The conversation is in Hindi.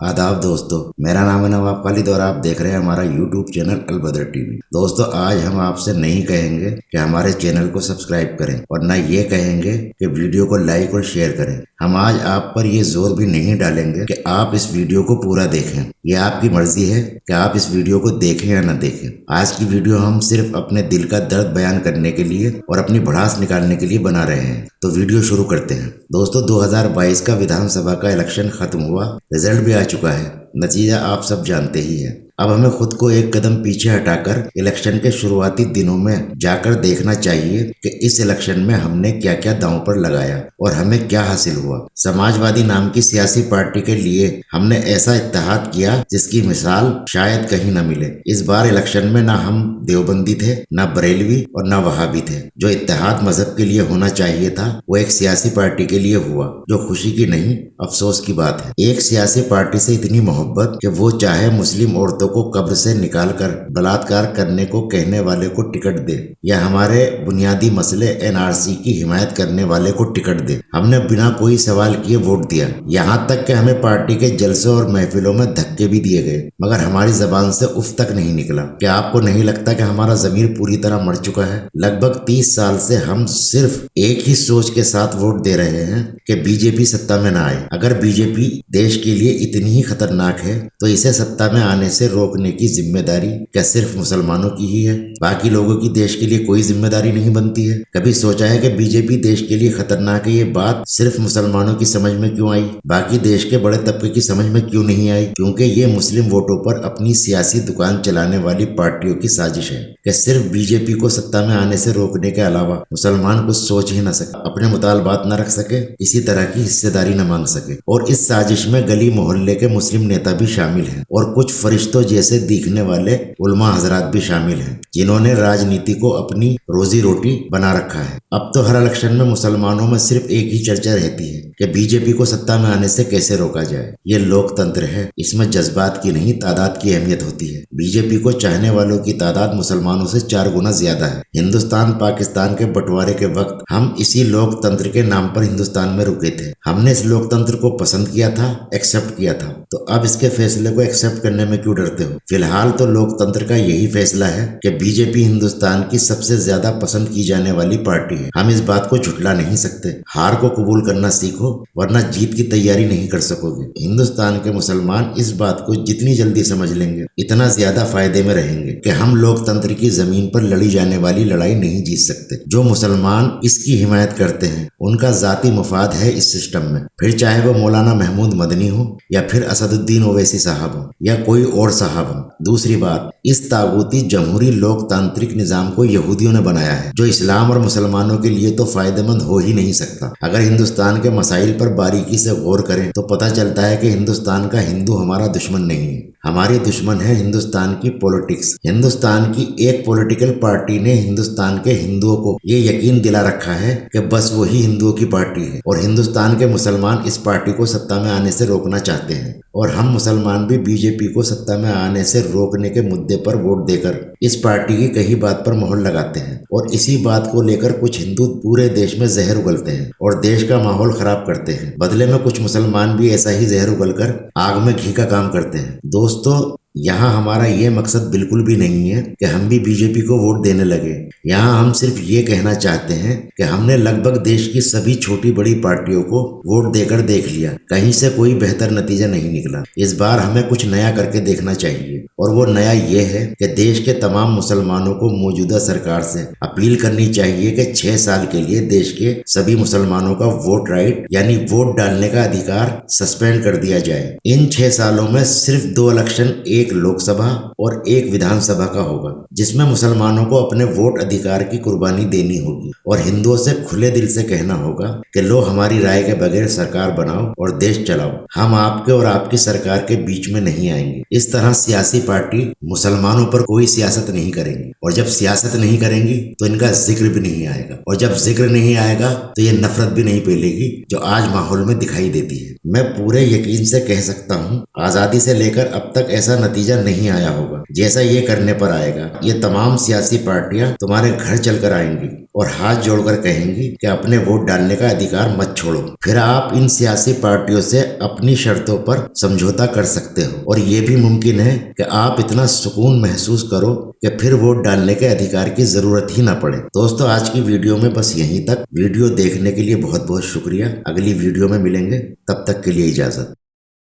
आदाब दोस्तों, मेरा नाम है नवाब खालिद और आप देख रहे हैं हमारा यूट्यूब चैनल अलबदर टीवी। दोस्तों, आज हम आपसे नहीं कहेंगे कि हमारे चैनल को सब्सक्राइब करें और न ये कहेंगे कि वीडियो को लाइक और शेयर करें। हम आज आप पर ये जोर भी नहीं डालेंगे कि आप इस वीडियो को पूरा देखें। ये आपकी मर्जी है कि आप इस वीडियो को देखें या न देखें। आज की वीडियो हम सिर्फ अपने दिल का दर्द बयान करने के लिए और अपनी भड़ास निकालने के लिए बना रहे हैं। तो वीडियो शुरू करते हैं। दोस्तों, 2022 का विधानसभा का इलेक्शन खत्म हुआ, रिजल्ट भी आ चुका है। नतीजा आप सब जानते ही हैं। अब हमें खुद को एक कदम पीछे हटाकर इलेक्शन के शुरुआती दिनों में जाकर देखना चाहिए कि इस इलेक्शन में हमने क्या क्या दांव पर लगाया और हमें क्या हासिल हुआ। समाजवादी नाम की सियासी पार्टी के लिए हमने ऐसा इत्तेहाद किया जिसकी मिसाल शायद कहीं न मिले। इस बार इलेक्शन में ना हम देवबंदी थे, ना बरेलवी और ना वहाबी थे। जो इत्तेहाद मजहब के लिए होना चाहिए था वो एक सियासी पार्टी के लिए हुआ, जो खुशी की नहीं अफसोस की बात है। एक सियासी पार्टी से इतनी मोहब्बत कि वो चाहे मुस्लिम औरतों को कब्र से निकालकर बलात्कार करने को कहने वाले को टिकट दे या हमारे बुनियादी मसले एनआरसी की हिमायत करने वाले को टिकट दे। हमने बिना कोई सवाल किए वोट दिया। यहाँ तक कि हमें पार्टी के जलसों और महफिलों में धक्के भी दिए गए, मगर हमारी जबान से उफ तक नहीं निकला। क्या आपको नहीं लगता कि हमारा जमीर पूरी तरह मर चुका है? लगभग 30 साल से हम सिर्फ एक ही सोच के साथ वोट दे रहे हैं कि बीजेपी सत्ता में ना आए। अगर बीजेपी देश के लिए इतनी ही खतरनाक है तो इसे सत्ता में आने से रोकने की जिम्मेदारी क्या सिर्फ मुसलमानों की ही है? बाकी लोगों की देश के लिए कोई जिम्मेदारी नहीं बनती है? कभी सोचा है कि बीजेपी देश के लिए खतरनाक है ये बात सिर्फ मुसलमानों की समझ में क्यों आई, बाकी देश के बड़े तबके की समझ में क्यों नहीं आई? क्योंकि ये मुस्लिम वोटों पर अपनी सियासी दुकान चलाने वाली पार्टियों की साजिश है कि सिर्फ बीजेपी को सत्ता में आने से रोकने के अलावा मुसलमान कुछ सोच ही न सके, अपने मुतालबात न रख सके, किसी तरह की हिस्सेदारी न मांग सके। और इस साजिश में गली मोहल्ले के मुस्लिम नेता भी शामिल हैं और कुछ फरिश्तों जैसे दिखने वाले उलमा हजरात भी शामिल हैं, जिन्होंने राजनीति को अपनी रोजी रोटी बना रखा है। अब तो हर इलेक्शन में मुसलमानों में सिर्फ एक ही चर्चा रहती है कि बीजेपी को सत्ता में आने से कैसे रोका जाए। ये लोकतंत्र है, इसमें जज्बात की नहीं तादाद की अहमियत होती है। बीजेपी को चाहने वालों की तादाद मुसलमानों से 4 गुना ज्यादा है। हिंदुस्तान पाकिस्तान के बंटवारे के वक्त हम इसी लोकतंत्र के नाम पर हिंदुस्तान में रुके थे। हमने इस लोकतंत्र को पसंद किया था, एक्सेप्ट किया था, तो अब इसके फैसले को एक्सेप्ट करने में क्यों डरते हो? फिलहाल तो लोकतंत्र का यही फैसला है कि बीजेपी हिंदुस्तान की सबसे ज्यादा पसंद की जाने वाली पार्टी है। हम इस बात को झुठला नहीं सकते। हार को कबूल करना सीखो, वरना जीत की तैयारी नहीं कर सकोगे। हिंदुस्तान के मुसलमान इस बात को जितनी जल्दी समझ लेंगे इतना ज्यादा फायदे में रहेंगे कि हम लोकतंत्र की जमीन पर लड़ी जाने वाली लड़ाई नहीं जीत सकते। जो मुसलमान इसकी हिमायत करते हैं उनका जाती मुफाद है इस सिस्टम में, फिर चाहे वो मौलाना महमूद मदनी हो या फिर असदुद्दीन ओवैसी साहब हो या कोई और साहब हो। दूसरी बात, इस तागूती जमहूरी लोकतांत्रिक निजाम को यहूदियों ने बनाया है, जो इस्लाम और मुसलमानों के लिए तो फायदेमंद हो ही नहीं सकता। अगर हिंदुस्तान के मसाइल पर बारीकी से गौर करें तो पता चलता है कि हिंदुस्तान का हिंदू हमारा दुश्मन नहीं है, हमारी दुश्मन है हिंदुस्तान की पॉलिटिक्स। हिंदुस्तान की एक पॉलिटिकल पार्टी ने हिंदुस्तान के हिंदुओं को ये यकीन दिला रखा है कि बस वही हिंदुओं की पार्टी है और हिंदुस्तान के मुसलमान इस पार्टी को सत्ता में आने से रोकना चाहते हैं। और हम मुसलमान भी बीजेपी को सत्ता में आने से रोकने के मुद्दे पर वोट देकर इस पार्टी की कही बात पर मोहर लगाते हैं और इसी बात को लेकर कुछ हिंदू पूरे देश में जहर उगलते हैं और देश का माहौल खराब करते हैं। बदले में कुछ मुसलमान भी ऐसा ही जहर उगलकर आग में घी का काम करते हैं। दोस्तों, यहाँ हमारा ये मकसद बिल्कुल भी नहीं है कि हम भी बीजेपी को वोट देने लगे। यहाँ हम सिर्फ ये कहना चाहते हैं कि हमने लगभग देश की सभी छोटी बड़ी पार्टियों को वोट देकर देख लिया, कहीं से कोई बेहतर नतीजा नहीं निकला। इस बार हमें कुछ नया करके देखना चाहिए और वो नया ये है कि देश के तमाम मुसलमानों को मौजूदा सरकार से अपील करनी चाहिए कि 6 साल के लिए देश के सभी मुसलमानों का वोट राइट यानी वोट डालने का अधिकार सस्पेंड कर दिया जाए। इन 6 सालों में सिर्फ 2 इलेक्शन, एक लोकसभा और एक विधानसभा का होगा, जिसमें मुसलमानों को अपने वोट अधिकार की कुर्बानी देनी होगी और हिंदुओं से खुले दिल से कहना होगा कि लो हमारी राय के बगैर सरकार बनाओ और देश चलाओ। हम आपके और आपकी सरकार के बीच में नहीं आएंगे। इस तरह सियासी पार्टी मुसलमानों पर कोई सियासत नहीं करेंगी और जब सियासत नहीं करेंगी तो इनका जिक्र भी नहीं आएगा और जब जिक्र नहीं आएगा तो ये नफरत भी नहीं फैलेगी जो आज माहौल में दिखाई देती है। मैं पूरे यकीन से कह सकता हूँ, आजादी से लेकर अब तक ऐसा नतीजा नहीं आया होगा जैसा ये करने पर आएगा। ये तमाम सियासी पार्टियां तुम्हारे घर चलकर आएंगी और हाथ जोड़कर कहेंगी कि अपने वोट डालने का अधिकार मत छोड़ो। फिर आप इन सियासी पार्टियों से अपनी शर्तों पर समझौता कर सकते हो और ये भी मुमकिन है कि आप इतना सुकून महसूस करो कि फिर वोट डालने के अधिकार की जरूरत ही ना पड़े। दोस्तों, आज की वीडियो में बस यहीं तक। वीडियो देखने के लिए बहुत बहुत शुक्रिया। अगली वीडियो में मिलेंगे, तब तक के लिए इजाजत।